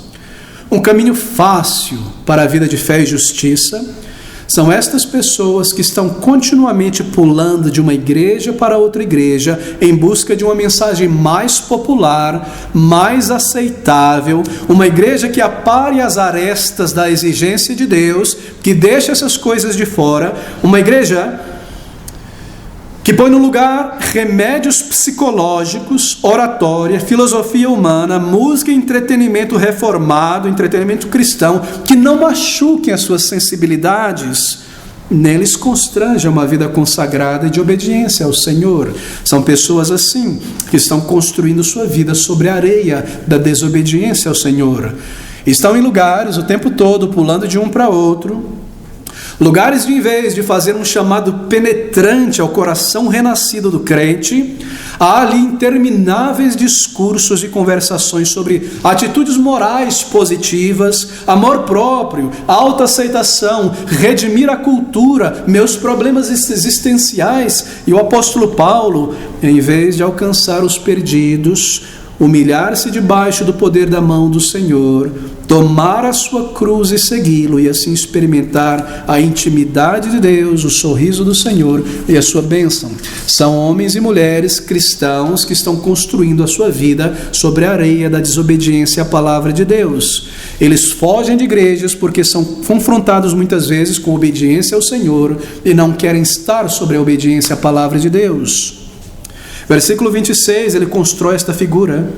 um caminho fácil para a vida de fé e justiça. São estas pessoas que estão continuamente pulando de uma igreja para outra igreja em busca de uma mensagem mais popular, mais aceitável, uma igreja que apare as arestas da exigência de Deus, que deixa essas coisas de fora, uma igreja que põe no lugar remédios psicológicos, oratória, filosofia humana, música e entretenimento reformado, entretenimento cristão, que não machuquem as suas sensibilidades, nem lhes constranja uma vida consagrada e de obediência ao Senhor. São pessoas assim, que estão construindo sua vida sobre a areia da desobediência ao Senhor. Estão em lugares o tempo todo, pulando de um para outro, lugares de, em vez de fazer um chamado penetrante ao coração renascido do crente, há ali intermináveis discursos e conversações sobre atitudes morais positivas, amor próprio, autoaceitação, redimir a cultura, meus problemas existenciais. E o apóstolo Paulo, em vez de alcançar os perdidos, humilhar-se debaixo do poder da mão do Senhor, tomar a sua cruz e segui-lo, e assim experimentar a intimidade de Deus, o sorriso do Senhor e a sua bênção. São homens e mulheres cristãos que estão construindo a sua vida sobre a areia da desobediência à palavra de Deus. Eles fogem de igrejas porque são confrontados muitas vezes com obediência ao Senhor e não querem estar sobre a obediência à palavra de Deus. Versículo 26, ele constrói esta figura.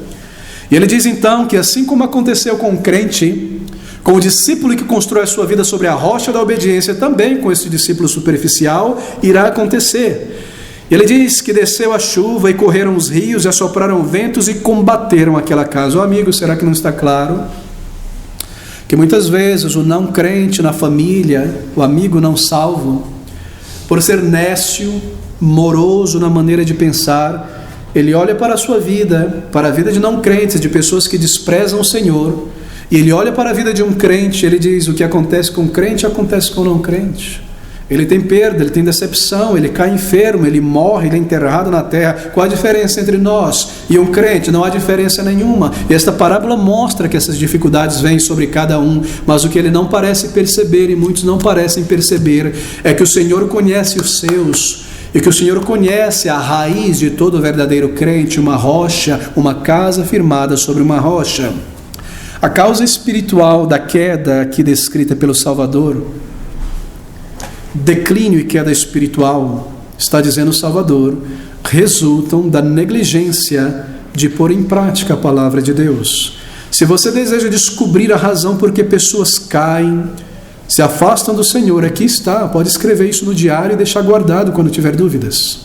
E ele diz então que assim como aconteceu com o crente, com o discípulo que constrói a sua vida sobre a rocha da obediência, também com esse discípulo superficial irá acontecer. Ele diz que desceu a chuva e correram os rios e assopraram ventos e combateram aquela casa. Ó amigo, será que não está claro? Que muitas vezes o não crente na família, o amigo não salvo, por ser nécio, moroso na maneira de pensar, ele olha para a sua vida, para a vida de não crentes, de pessoas que desprezam o Senhor, e ele olha para a vida de um crente, ele diz: o que acontece com o crente, acontece com o não crente. Ele tem perda, ele tem decepção, ele cai enfermo, ele morre, ele é enterrado na terra. Qual a diferença entre nós e um crente? Não há diferença nenhuma. E esta parábola mostra que essas dificuldades vêm sobre cada um, mas o que ele não parece perceber, e muitos não parecem perceber, é que o Senhor conhece os seus, e que o Senhor conhece a raiz de todo verdadeiro crente, uma rocha, uma casa firmada sobre uma rocha. A causa espiritual da queda aqui descrita pelo Salvador, declínio e queda espiritual, está dizendo o Salvador, resultam da negligência de pôr em prática a palavra de Deus. Se você deseja descobrir a razão por que pessoas caem, se afastam do Senhor, aqui está, pode escrever isso no diário e deixar guardado quando tiver dúvidas.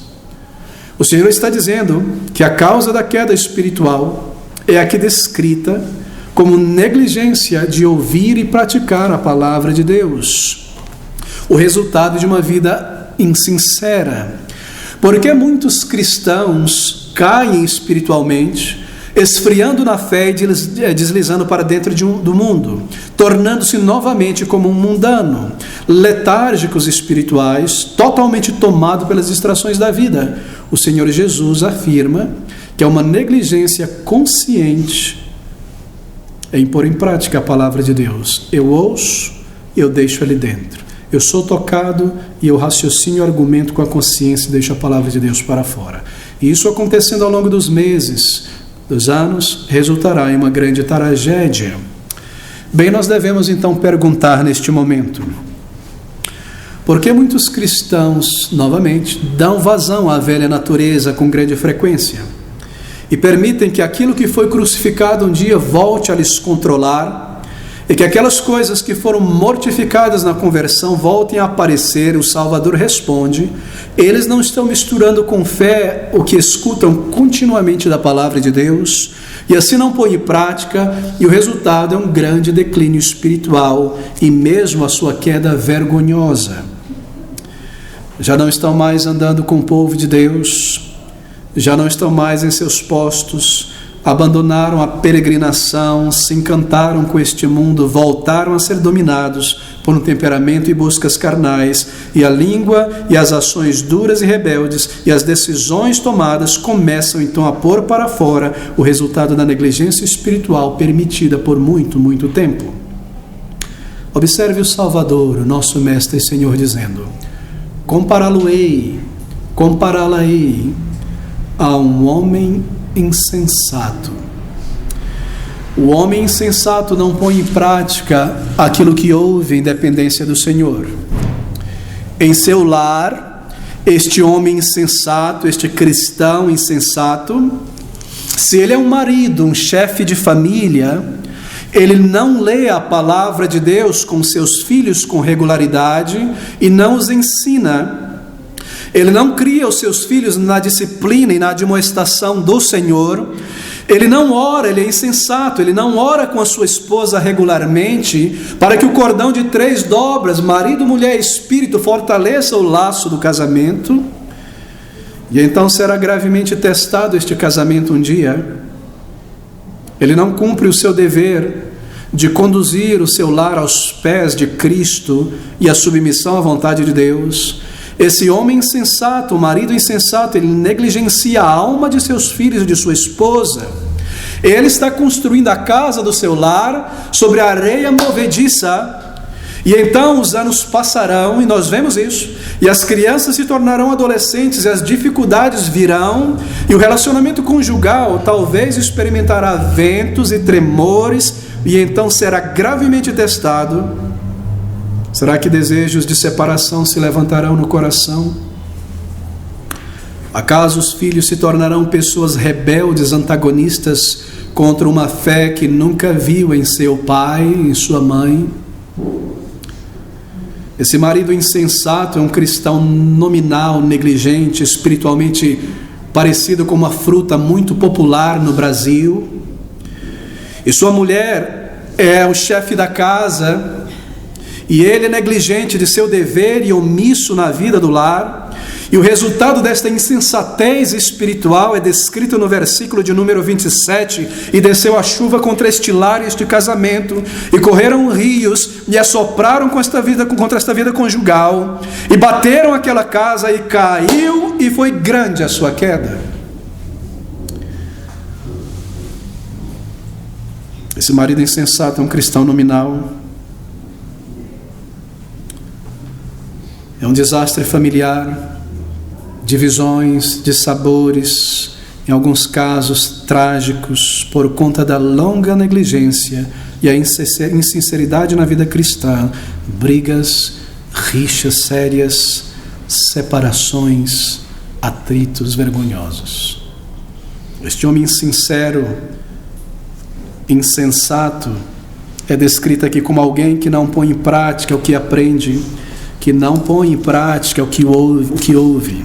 O Senhor está dizendo que a causa da queda espiritual é aqui descrita como negligência de ouvir e praticar a palavra de Deus. O resultado de uma vida insincera. Porque muitos cristãos caem espiritualmente, esfriando na fé e deslizando para dentro do mundo, tornando-se novamente como um mundano, letárgicos espirituais, totalmente tomado pelas distrações da vida. O Senhor Jesus afirma que é uma negligência consciente em pôr em prática a palavra de Deus. Eu ouço, eu deixo ali dentro. Eu sou tocado e eu raciocínio e argumento com a consciência e deixo a palavra de Deus para fora. E isso acontecendo ao longo dos meses, dos anos, resultará em uma grande tragédia. Bem, nós devemos então perguntar neste momento: por que muitos cristãos, novamente, dão vazão à velha natureza com grande frequência? e permitem que aquilo que foi crucificado um dia volte a lhes controlar, e que aquelas coisas que foram mortificadas na conversão voltem a aparecer, o Salvador responde: eles não estão misturando com fé o que escutam continuamente da palavra de Deus, e assim não põem em prática, e o resultado é um grande declínio espiritual, e mesmo a sua queda vergonhosa. Já não estão mais andando com o povo de Deus, já não estão mais em seus postos, abandonaram a peregrinação, se encantaram com este mundo, voltaram a ser dominados por um temperamento e buscas carnais, e a língua e as ações duras e rebeldes e as decisões tomadas começam então a pôr para fora o resultado da negligência espiritual permitida por muito, muito tempo. Observe o Salvador, o nosso Mestre e Senhor, dizendo: compará-la-ei a um homem insensato. O homem insensato não põe em prática aquilo que ouve em dependência do Senhor. Em seu lar, este homem insensato, este cristão insensato, se ele é um marido, um chefe de família, ele não lê a palavra de Deus com seus filhos com regularidade e não os ensina. Ele não cria os seus filhos na disciplina e na admoestação do Senhor. Ele não ora, ele é insensato, ele não ora com a sua esposa regularmente, para que o cordão de 3 dobras, marido, mulher e espírito, fortaleça o laço do casamento. E então será gravemente testado este casamento um dia. Ele não cumpre o seu dever de conduzir o seu lar aos pés de Cristo e a submissão à vontade de Deus. Esse homem insensato, o marido insensato, ele negligencia a alma de seus filhos e de sua esposa. Ele está construindo a casa do seu lar sobre a areia movediça. E então os anos passarão, e nós vemos isso, e as crianças se tornarão adolescentes, e as dificuldades virão, e o relacionamento conjugal talvez experimentará ventos e tremores, e então será gravemente testado. Será que desejos de separação se levantarão no coração? Acaso os filhos se tornarão pessoas rebeldes, antagonistas contra uma fé que nunca viu em seu pai, em sua mãe? Esse marido insensato é um cristão nominal, negligente, espiritualmente parecido com uma fruta muito popular no Brasil. E sua mulher é o chefe da casa, e ele é negligente de seu dever e omisso na vida do lar. E o resultado desta insensatez espiritual é descrito no versículo de número 27. E desceu a chuva contra este lar e este casamento, e correram rios, e assopraram contra esta vida conjugal, e bateram aquela casa, e caiu, e foi grande a sua queda. Esse marido insensato é um cristão nominal. É um desastre familiar, divisões, dissabores, em alguns casos trágicos, por conta da longa negligência e a insinceridade na vida cristã, brigas, rixas sérias, separações, atritos vergonhosos. Este homem insincero, insensato, é descrito aqui como alguém que não põe em prática o que aprende, que não põe em prática o que ouve.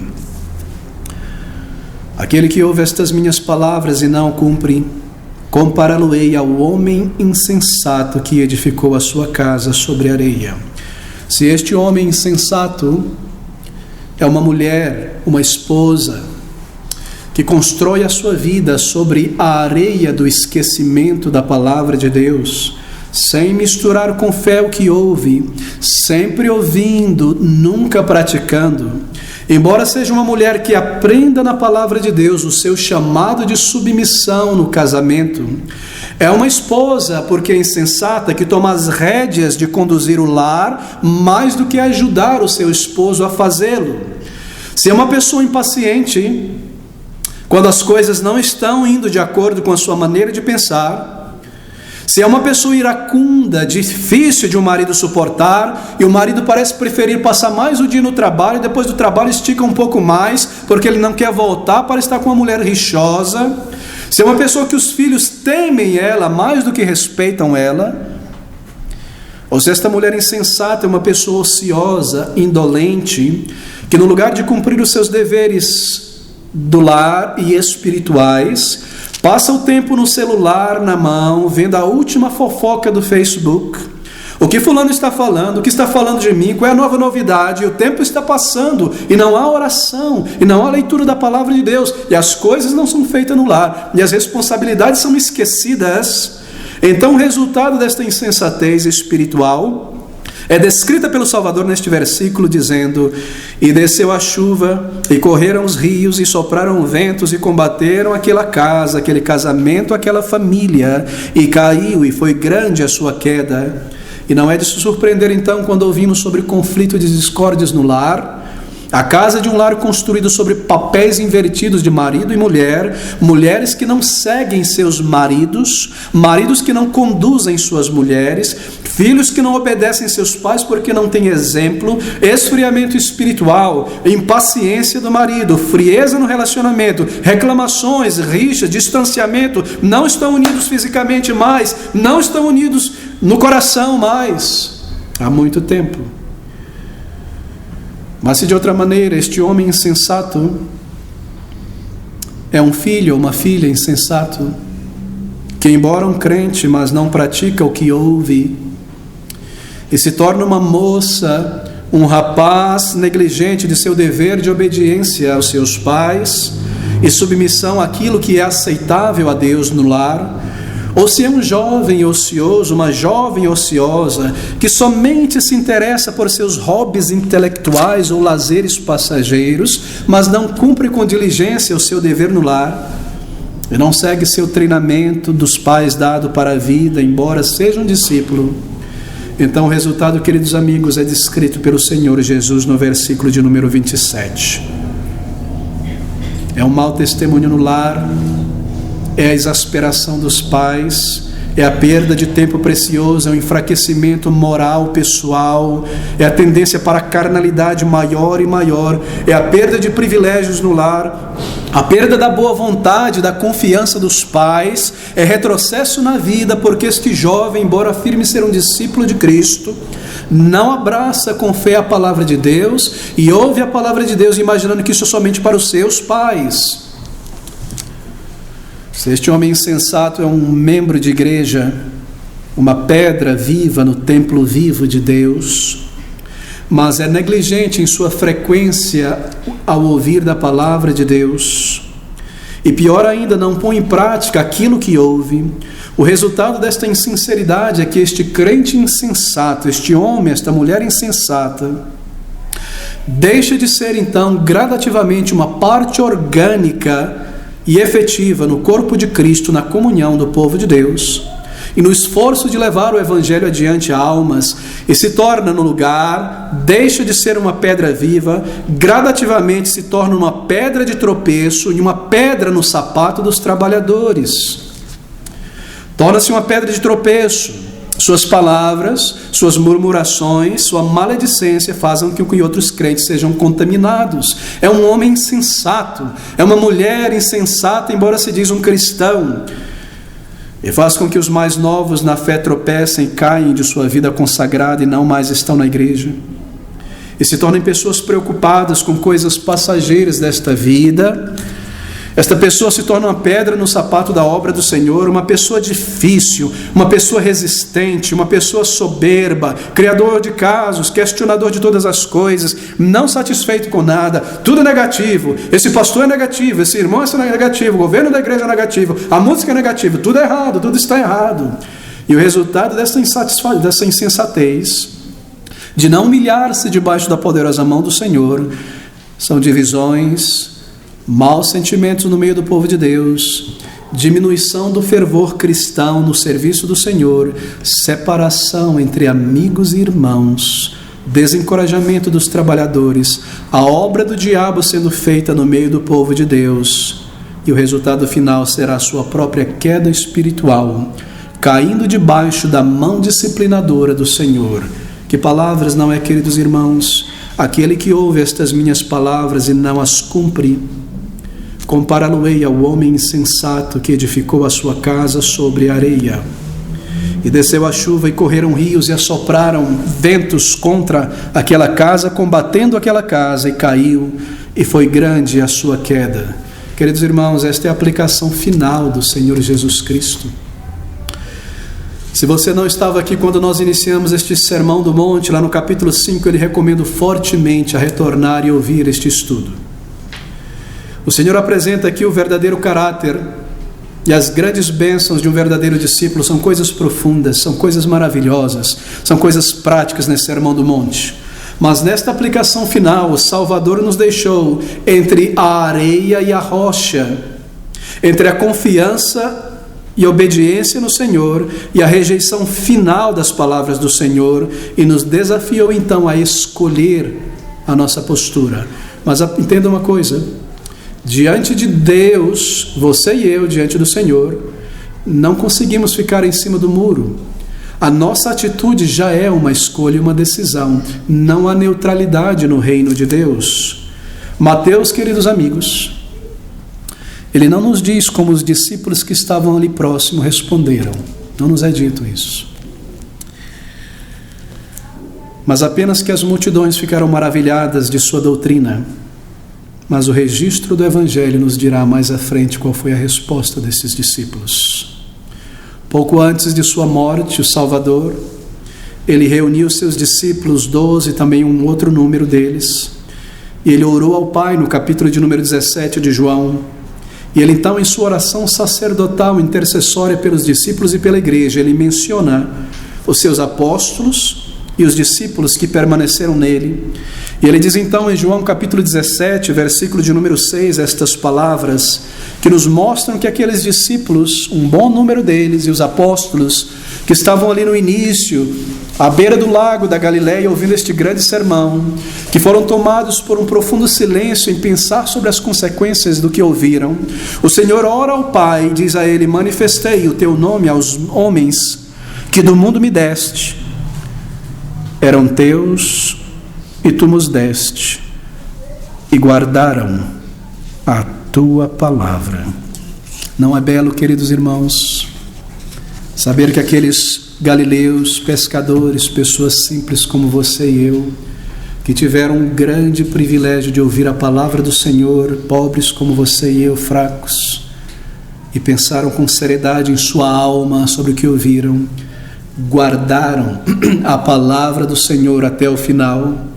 Aquele que ouve estas minhas palavras e não cumpre, compará-lo-ei ao homem insensato que edificou a sua casa sobre areia. Se este homem insensato é uma mulher, uma esposa, que constrói a sua vida sobre a areia do esquecimento da palavra de Deus, sem misturar com fé o que ouve, sempre ouvindo, nunca praticando, embora seja uma mulher que aprenda na palavra de Deus o seu chamado de submissão no casamento, é uma esposa, porque é insensata, que toma as rédeas de conduzir o lar, mais do que ajudar o seu esposo a fazê-lo. Se é uma pessoa impaciente, quando as coisas não estão indo de acordo com a sua maneira de pensar, se é uma pessoa iracunda, difícil de um marido suportar, e o marido parece preferir passar mais o dia no trabalho, e depois do trabalho estica um pouco mais, porque ele não quer voltar para estar com uma mulher rixosa. Se é uma pessoa que os filhos temem ela mais do que respeitam ela, ou se esta mulher insensata é uma pessoa ociosa, indolente, que no lugar de cumprir os seus deveres do lar e espirituais, passa o tempo no celular na mão, vendo a última fofoca do Facebook. O que fulano está falando, o que está falando de mim, qual é a nova novidade? O tempo está passando e não há oração, e não há leitura da palavra de Deus, e as coisas não são feitas no lar, e as responsabilidades são esquecidas. Então o resultado desta insensatez espiritual é descrita pelo Salvador neste versículo dizendo: e desceu a chuva, e correram os rios, e sopraram ventos, e combateram aquela casa, aquele casamento, aquela família, e caiu, e foi grande a sua queda. E não é de se surpreender então quando ouvimos sobre conflito de discórdias no lar, a casa de um lar construído sobre papéis invertidos de marido e mulher, mulheres que não seguem seus maridos, maridos que não conduzem suas mulheres, filhos que não obedecem seus pais porque não têm exemplo, esfriamento espiritual, impaciência do marido, frieza no relacionamento, reclamações, rixas, distanciamento, não estão unidos fisicamente mais, não estão unidos no coração mais, há muito tempo. Mas se de outra maneira este homem insensato é um filho ou uma filha insensato, que embora um crente, mas não pratica o que ouve, e se torna uma moça, um rapaz negligente de seu dever de obediência aos seus pais e submissão àquilo que é aceitável a Deus no lar, ou se é um jovem ocioso, uma jovem ociosa, que somente se interessa por seus hobbies intelectuais ou lazeres passageiros, mas não cumpre com diligência o seu dever no lar, e não segue seu treinamento dos pais dado para a vida, embora seja um discípulo, então o resultado, queridos amigos, é descrito pelo Senhor Jesus no versículo de número 27. É um mau testemunho no lar, é a exasperação dos pais, é a perda de tempo precioso, é o enfraquecimento moral pessoal, é a tendência para a carnalidade maior e maior, é a perda de privilégios no lar, a perda da boa vontade, da confiança dos pais, é retrocesso na vida, porque este jovem, embora afirme ser um discípulo de Cristo, não abraça com fé a palavra de Deus e ouve a palavra de Deus imaginando que isso é somente para os seus pais. Se este homem insensato é um membro de igreja, uma pedra viva no templo vivo de Deus, mas é negligente em sua frequência ao ouvir da palavra de Deus, e pior ainda, não põe em prática aquilo que ouve, o resultado desta insinceridade é que este crente insensato, este homem, esta mulher insensata, deixa de ser então gradativamente uma parte orgânica e efetiva no corpo de Cristo, na comunhão do povo de Deus, e no esforço de levar o Evangelho adiante a almas, e se torna no lugar, deixa de ser uma pedra viva, gradativamente se torna uma pedra de tropeço e uma pedra no sapato dos trabalhadores. Torna-se uma pedra de tropeço. Suas palavras, suas murmurações, sua maledicência fazem com que outros crentes sejam contaminados. É um homem insensato, é uma mulher insensata, embora se diz um cristão, e faz com que os mais novos na fé tropecem, caem de sua vida consagrada e não mais estão na igreja, e se tornem pessoas preocupadas com coisas passageiras desta vida. Esta pessoa se torna uma pedra no sapato da obra do Senhor, uma pessoa difícil, uma pessoa resistente, uma pessoa soberba, criador de casos, questionador de todas as coisas, não satisfeito com nada, tudo é negativo, esse pastor é negativo, esse irmão é negativo, o governo da igreja é negativo, a música é negativa, tudo é errado, tudo está errado. E o resultado dessa insensatez, de não humilhar-se debaixo da poderosa mão do Senhor, são divisões, maus sentimentos no meio do povo de Deus, diminuição do fervor cristão no serviço do Senhor, separação entre amigos e irmãos, desencorajamento dos trabalhadores, a obra do diabo sendo feita no meio do povo de Deus, e o resultado final será a sua própria queda espiritual, caindo debaixo da mão disciplinadora do Senhor. Que palavras, não é, queridos irmãos? Aquele que ouve estas minhas palavras e não as cumpre, compará-lo-ei ao homem insensato que edificou a sua casa sobre a areia. E desceu a chuva e correram rios e assopraram ventos contra aquela casa, combatendo aquela casa, e caiu, e foi grande a sua queda. Queridos irmãos, esta é a aplicação final do Senhor Jesus Cristo. Se você não estava aqui quando nós iniciamos este Sermão do Monte, lá no capítulo 5, eu lhe recomendo fortemente a retornar e ouvir este estudo. O Senhor apresenta aqui o verdadeiro caráter e as grandes bênçãos de um verdadeiro discípulo. São coisas profundas, são coisas maravilhosas, são coisas práticas nesse Sermão do Monte. Mas nesta aplicação final, o Salvador nos deixou entre a areia e a rocha, entre a confiança e obediência no Senhor e a rejeição final das palavras do Senhor, e nos desafiou então a escolher a nossa postura. Mas entenda uma coisa: diante de Deus, você e eu, diante do Senhor, não conseguimos ficar em cima do muro. A nossa atitude já é uma escolha e uma decisão. Não há neutralidade no reino de Deus. Mateus, queridos amigos, ele não nos diz como os discípulos que estavam ali próximo responderam. Não nos é dito isso. Mas apenas que as multidões ficaram maravilhadas de sua doutrina. Mas o registro do Evangelho nos dirá mais à frente qual foi a resposta desses discípulos. Pouco antes de sua morte, o Salvador, ele reuniu seus discípulos, 12, também um outro número deles, e ele orou ao Pai no capítulo de número 17 de João. E ele então, em sua oração sacerdotal, intercessória pelos discípulos e pela igreja, ele menciona os seus apóstolos e os discípulos que permaneceram nele. E ele diz então em João capítulo 17, versículo de número 6, estas palavras que nos mostram que aqueles discípulos, um bom número deles, e os apóstolos que estavam ali no início, à beira do lago da Galileia, ouvindo este grande sermão, que foram tomados por um profundo silêncio em pensar sobre as consequências do que ouviram. O Senhor ora ao Pai e diz a ele: manifestei o teu nome aos homens que do mundo me deste. Eram teus e tu nos deste, e guardaram a tua palavra. Não é belo, queridos irmãos, saber que aqueles galileus, pescadores, pessoas simples como você e eu, que tiveram um grande privilégio de ouvir a palavra do Senhor, pobres como você e eu, fracos, e pensaram com seriedade em sua alma sobre o que ouviram, guardaram a palavra do Senhor até o final.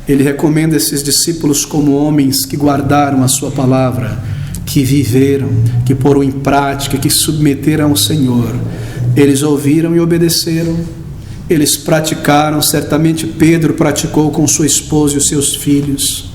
Ele recomenda esses discípulos como homens que guardaram a sua palavra, que viveram, que poram em prática, que submeteram ao Senhor. Eles ouviram e obedeceram, eles praticaram. Certamente Pedro praticou com sua esposa e os seus filhos,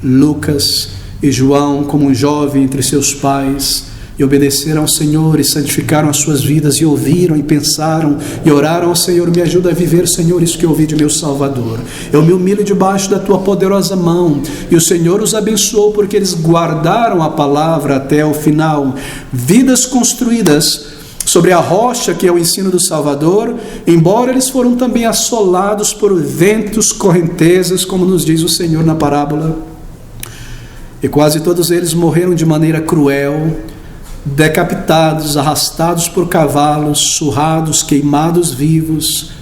Lucas e João como um jovem entre seus pais, e obedeceram ao Senhor e santificaram as suas vidas, e ouviram e pensaram e oraram ao Senhor: me ajuda a viver, Senhor, isso que eu ouvi de meu Salvador. Eu me humilho debaixo da tua poderosa mão. E o Senhor os abençoou porque eles guardaram a palavra até o final. Vidas construídas sobre a rocha, que é o ensino do Salvador, embora eles foram também assolados por ventos, correntezas, como nos diz o Senhor na parábola. E quase todos eles morreram de maneira cruel, decapitados, arrastados por cavalos, surrados, queimados vivos,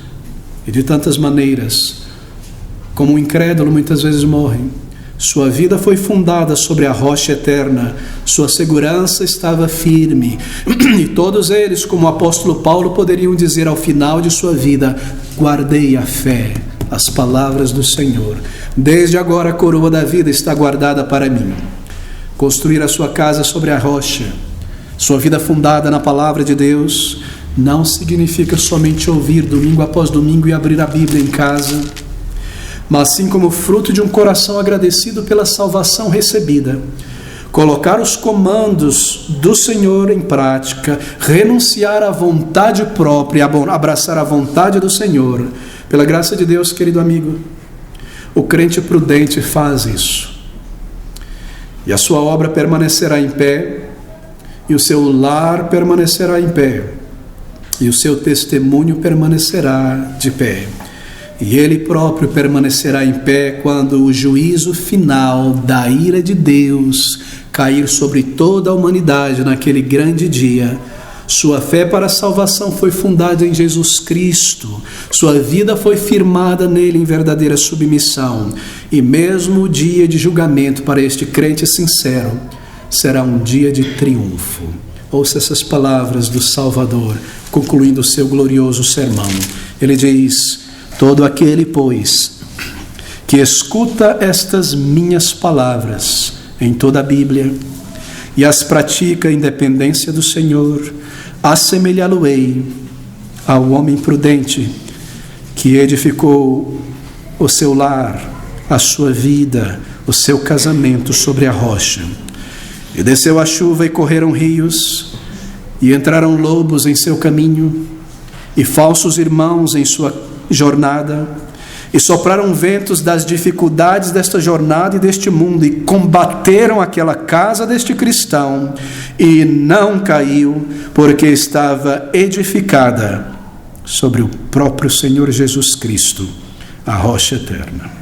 e de tantas maneiras, como um incrédulo muitas vezes morre. Sua vida foi fundada sobre a rocha eterna, sua segurança estava firme, e todos eles, como o apóstolo Paulo, poderiam dizer ao final de sua vida: guardei a fé, as palavras do Senhor. Desde agora a coroa da vida está guardada para mim. Construir a sua casa sobre a rocha, sua vida fundada na palavra de Deus, não significa somente ouvir domingo após domingo e abrir a Bíblia em casa, mas assim como fruto de um coração agradecido pela salvação recebida, colocar os comandos do Senhor em prática, renunciar à vontade própria, abraçar a vontade do Senhor. Pela graça de Deus, querido amigo, o crente prudente faz isso, e a sua obra permanecerá em pé, e o seu lar permanecerá em pé, e o seu testemunho permanecerá de pé, e ele próprio permanecerá em pé quando o juízo final da ira de Deus cair sobre toda a humanidade naquele grande dia. Sua fé para a salvação foi fundada em Jesus Cristo. Sua vida foi firmada nele em verdadeira submissão. E mesmo o dia de julgamento para este crente sincero será um dia de triunfo. Ouça essas palavras do Salvador, concluindo o seu glorioso sermão. Ele diz: todo aquele, pois, que escuta estas minhas palavras em toda a Bíblia e as pratica em dependência do Senhor, assemelhá-lo-ei ao homem prudente que edificou o seu lar, a sua vida, o seu casamento sobre a rocha. E desceu a chuva e correram rios, e entraram lobos em seu caminho, e falsos irmãos em sua jornada, e sopraram ventos das dificuldades desta jornada e deste mundo, e combateram aquela casa deste cristão, e não caiu, porque estava edificada sobre o próprio Senhor Jesus Cristo, a rocha eterna.